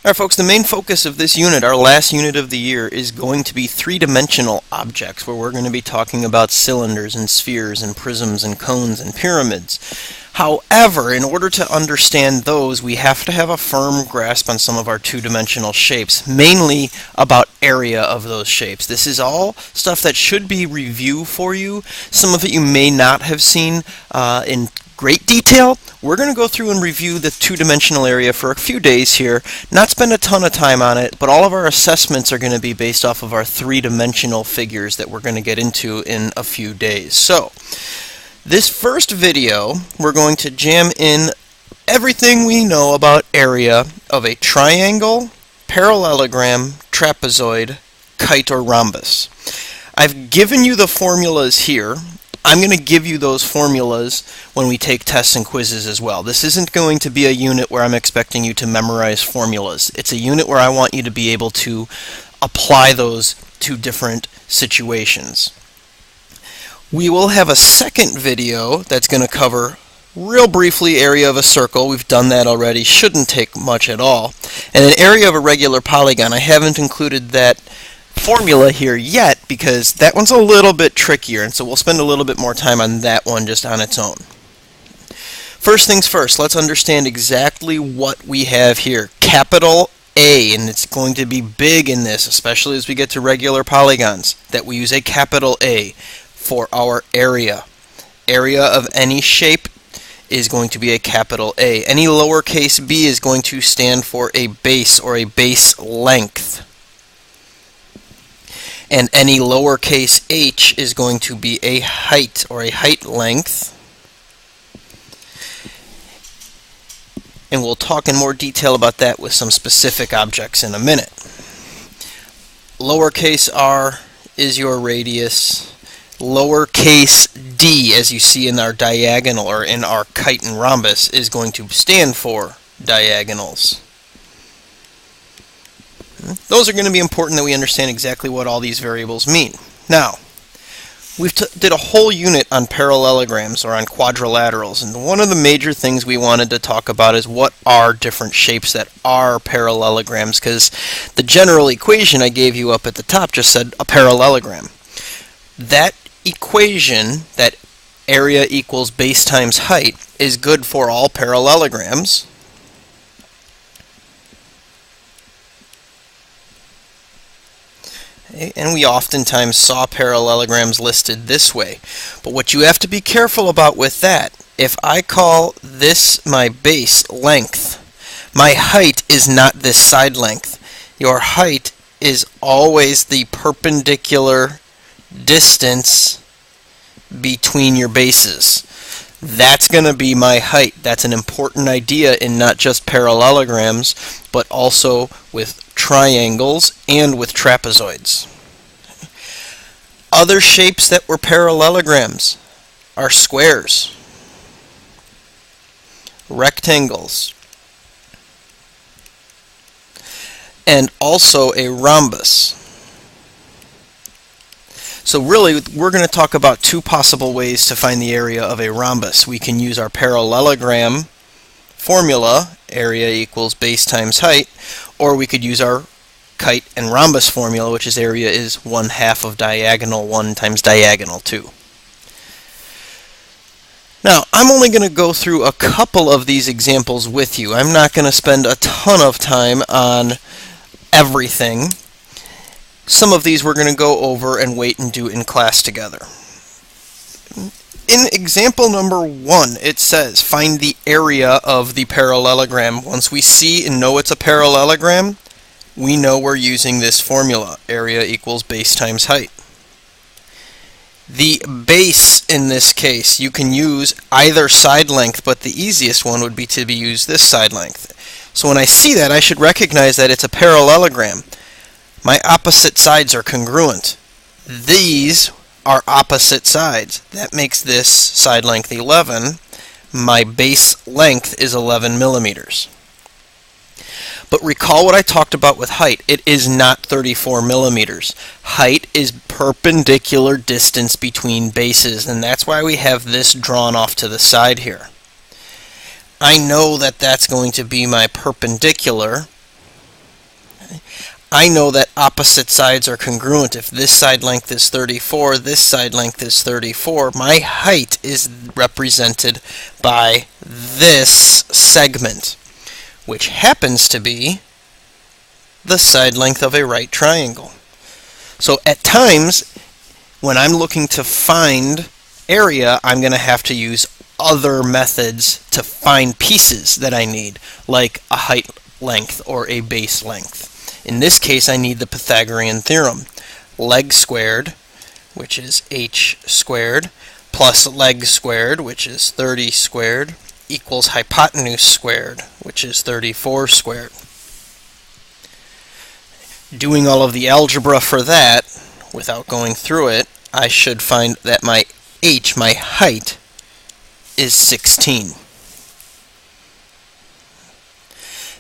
Alright folks, the main focus of this unit, our last unit of the year, is going to be three-dimensional objects, where we're going to be talking about cylinders and spheres and prisms and cones and pyramids. However, in order to understand those, we have to have a firm grasp on some of our two-dimensional shapes, mainly about area of those shapes. This is all stuff that should be review for you. Some of it you may not have seen in great detail. We're going to go through and review the two-dimensional area for a few days here, not spend a ton of time on it, but all of our assessments are going to be based off of our three-dimensional figures that we're going to get into in a few days. So, this first video, we're going to jam in everything we know about area of a triangle, parallelogram, trapezoid, kite, or rhombus. I've given you the formulas here. I'm going to give you those formulas when we take tests and quizzes as well. This isn't going to be a unit where I'm expecting you to memorize formulas. It's a unit where I want you to be able to apply those to different situations. We will have a second video that's going to cover real briefly area of a circle. We've done that already. Shouldn't take much at all. And an area of a regular polygon. I haven't included that formula here yet because that one's a little bit trickier, and so we'll spend a little bit more time on that one just on its own. First things first, let's understand exactly what we have here. Capital A, and it's going to be big in this, especially as we get to regular polygons, that we use a capital A for our area. Area of any shape is going to be a capital A. Any lowercase b is going to stand for a base or a base length. And any lowercase h is going to be a height or a height length. And we'll talk in more detail about that with some specific objects in a minute. Lowercase r is your radius. Lowercase d, as you see in our diagonal or in our kite and rhombus, is going to stand for diagonals. Those are going to be important that we understand exactly what all these variables mean. Now, we've did a whole unit on parallelograms or on quadrilaterals, and one of the major things we wanted to talk about is what are different shapes that are parallelograms, because the general equation I gave you up at the top just said a parallelogram. That equation, that area equals base times height, is good for all parallelograms. And we oftentimes saw parallelograms listed this way. But what you have to be careful about with that, if I call this my base length, my height is not this side length. Your height is always the perpendicular distance between your bases. That's going to be my height. That's an important idea in not just parallelograms, but also with triangles and with trapezoids. Other shapes that were parallelograms are squares, rectangles, and also a rhombus. So really, we're going to talk about two possible ways to find the area of a rhombus. We can use our parallelogram formula, area equals base times height, or we could use our kite and rhombus formula, which is area is 1/2 of diagonal 1 times diagonal 2. Now, I'm only going to go through a couple of these examples with you. I'm not going to spend a ton of time on everything. Some of these we're going to go over and wait and do in class together. In example number 1, it says, find the area of the parallelogram. Once we see and know it's a parallelogram, we know we're using this formula, area equals base times height. The base in this case, you can use either side length, but the easiest one would be to use this side length. So when I see that, I should recognize that it's a parallelogram. My opposite sides are congruent. These are opposite sides. That makes this side length 11. My base length is 11 millimeters. But recall what I talked about with height. It is not 34 millimeters. Height is perpendicular distance between bases, and that's why we have this drawn off to the side here. I know that that's going to be my perpendicular, I know that opposite sides are congruent. If this side length is 34, this side length is 34, my height is represented by this segment, which happens to be the side length of a right triangle. So at times, when I'm looking to find area, I'm going to have to use other methods to find pieces that I need, like a height length or a base length. In this case, I need the Pythagorean theorem. Leg squared, which is h squared, plus leg squared, which is 30 squared, equals hypotenuse squared, which is 34 squared. Doing all of the algebra for that, without going through it, I should find that my h, my height, is 16.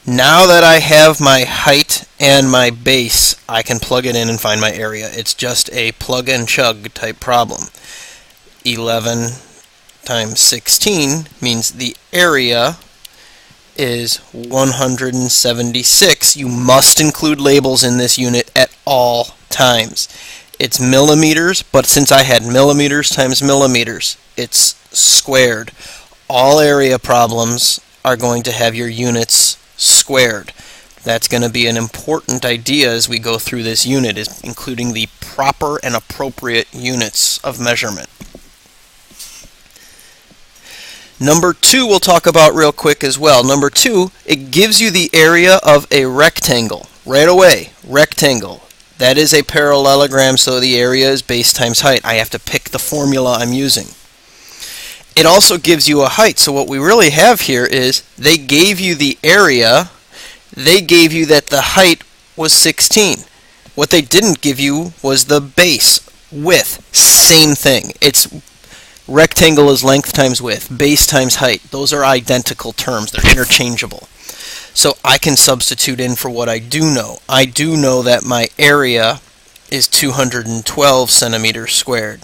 Now that I have my height and my base, I can plug it in and find my area. It's just a plug and chug type problem. 11 times 16 means the area is 176. You must include labels in this unit at all times. It's millimeters, but since I had millimeters times millimeters, it's squared. All area problems are going to have your units squared. That's going to be an important idea as we go through this unit, is including the proper and appropriate units of measurement. Number 2 we'll talk about real quick as well. Number 2, it gives you the area of a rectangle. Right away, rectangle. That is a parallelogram, so the area is base times height. I have to pick the formula I'm using. It also gives you a height, so what we really have here is they gave you the area, they gave you that the height was 16. What they didn't give you was the base, width, same thing. It's rectangle is length times width, base times height. Those are identical terms, they're interchangeable. So I can substitute in for what I do know. I do know that my area is 212 centimeters squared.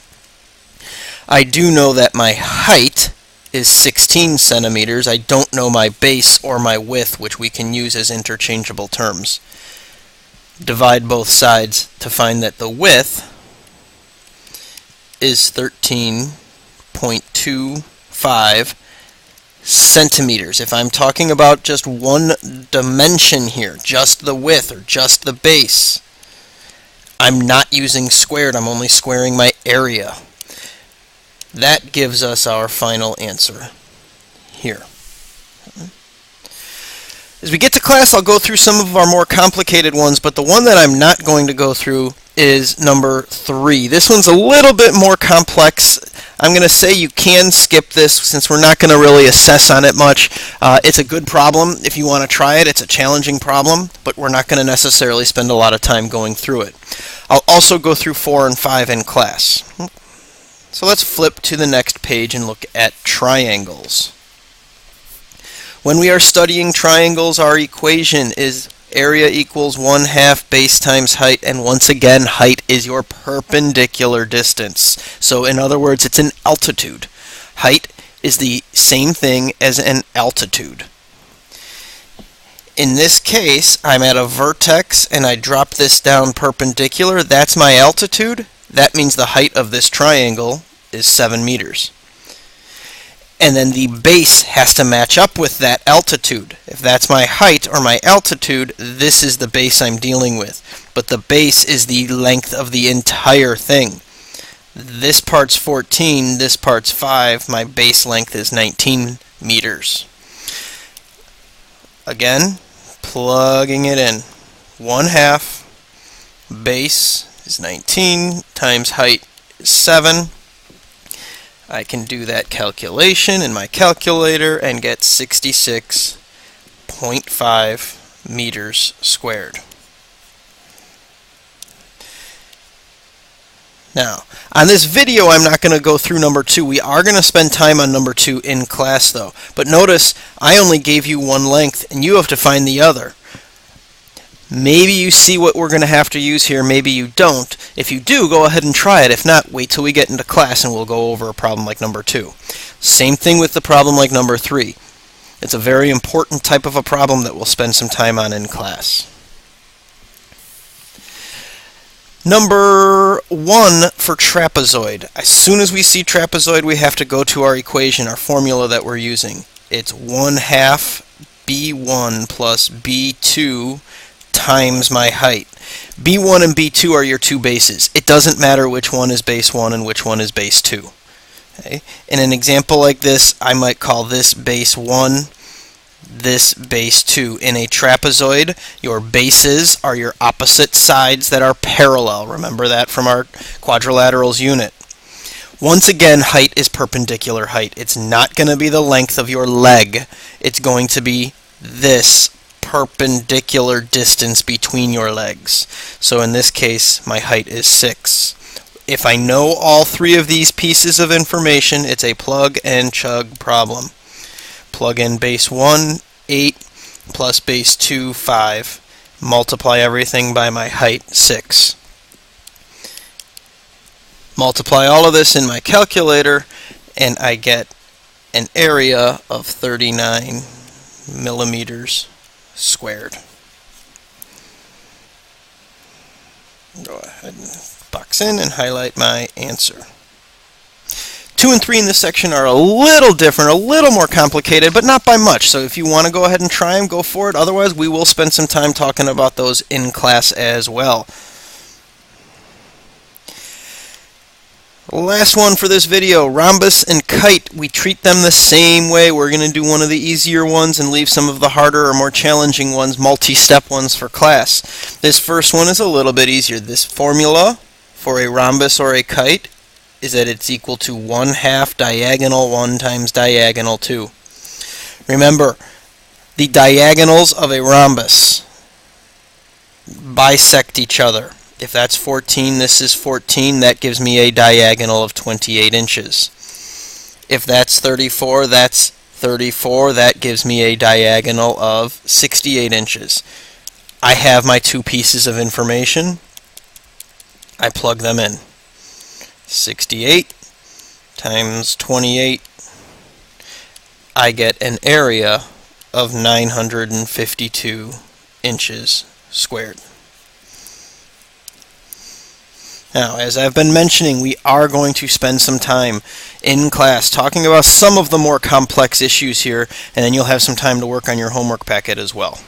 I do know that my height is 16 centimeters. I don't know my base or my width, which we can use as interchangeable terms. Divide both sides to find that the width is 13.25 centimeters. If I'm talking about just one dimension here, just the width or just the base, I'm not using squared, I'm only squaring my area. That gives us our final answer here. As we get to class, I'll go through some of our more complicated ones, but the one that I'm not going to go through is number 3. This one's a little bit more complex. I'm going to say you can skip this since we're not going to really assess on it much. It's a good problem if you want to try it. It's a challenging problem, but we're not going to necessarily spend a lot of time going through it. I'll also go through 4 and 5 in class. So let's flip to the next page and look at triangles. When we are studying triangles, our equation is area equals 1/2 base times height, and once again, height is your perpendicular distance. So in other words, it's an altitude. Height is the same thing as an altitude. In this case, I'm at a vertex and I drop this down perpendicular. That's my altitude. That means the height of this triangle is 7 meters. And then the base has to match up with that altitude. If that's my height or my altitude, this is the base I'm dealing with. But the base is the length of the entire thing. This part's 14, this part's 5, my base length is 19 meters. Again, plugging it in. 1/2 base is 19 times height is 7. I can do that calculation in my calculator and get 66.5 meters squared. Now, on this video, I'm not going to go through number 2. We are going to spend time on number 2 in class, though. But notice, I only gave you one length, and you have to find the other. Maybe you see what we're going to have to use here, maybe you don't. If you do, go ahead and try it. If not, wait till we get into class and we'll go over a problem like number 2. Same thing with the problem like number 3. It's a very important type of a problem that we'll spend some time on in class. Number 1 for trapezoid. As soon as we see trapezoid, we have to go to our equation, our formula that we're using. It's 1/2 b1 plus b2 times my height. b1 and b2 are your two bases. It doesn't matter which one is base 1 and which one is base 2. Okay? In an example like this, I might call this base 1, this base 2. In a trapezoid, your bases are your opposite sides that are parallel. Remember that from our quadrilaterals unit. Once again, height is perpendicular height. It's not going to be the length of your leg. It's going to be this perpendicular distance between your legs. So in this case, my height is 6. If I know all three of these pieces of information, it's a plug and chug problem. Plug in base 1, 8, plus base 2, 5. Multiply everything by my height, 6. Multiply all of this in my calculator, and I get an area of 39 millimeters squared. Go ahead and box in and highlight my answer. 2 and 3 in this section are a little different, a little more complicated, but not by much. So if you want to go ahead and try them, go for it. Otherwise, we will spend some time talking about those in class as well. Last one for this video, rhombus and kite. We treat them the same way. We're going to do one of the easier ones and leave some of the harder or more challenging ones, multi-step ones for class. This first one is a little bit easier. This formula for a rhombus or a kite is that it's equal to 1/2 diagonal 1 times diagonal 2. Remember, the diagonals of a rhombus bisect each other. If that's 14, this is 14, that gives me a diagonal of 28 inches. If that's 34, that's 34, that gives me a diagonal of 68 inches. I have my two pieces of information. I plug them in. 68 times 28, I get an area of 952 inches squared. Now, as I've been mentioning, we are going to spend some time in class talking about some of the more complex issues here, and then you'll have some time to work on your homework packet as well.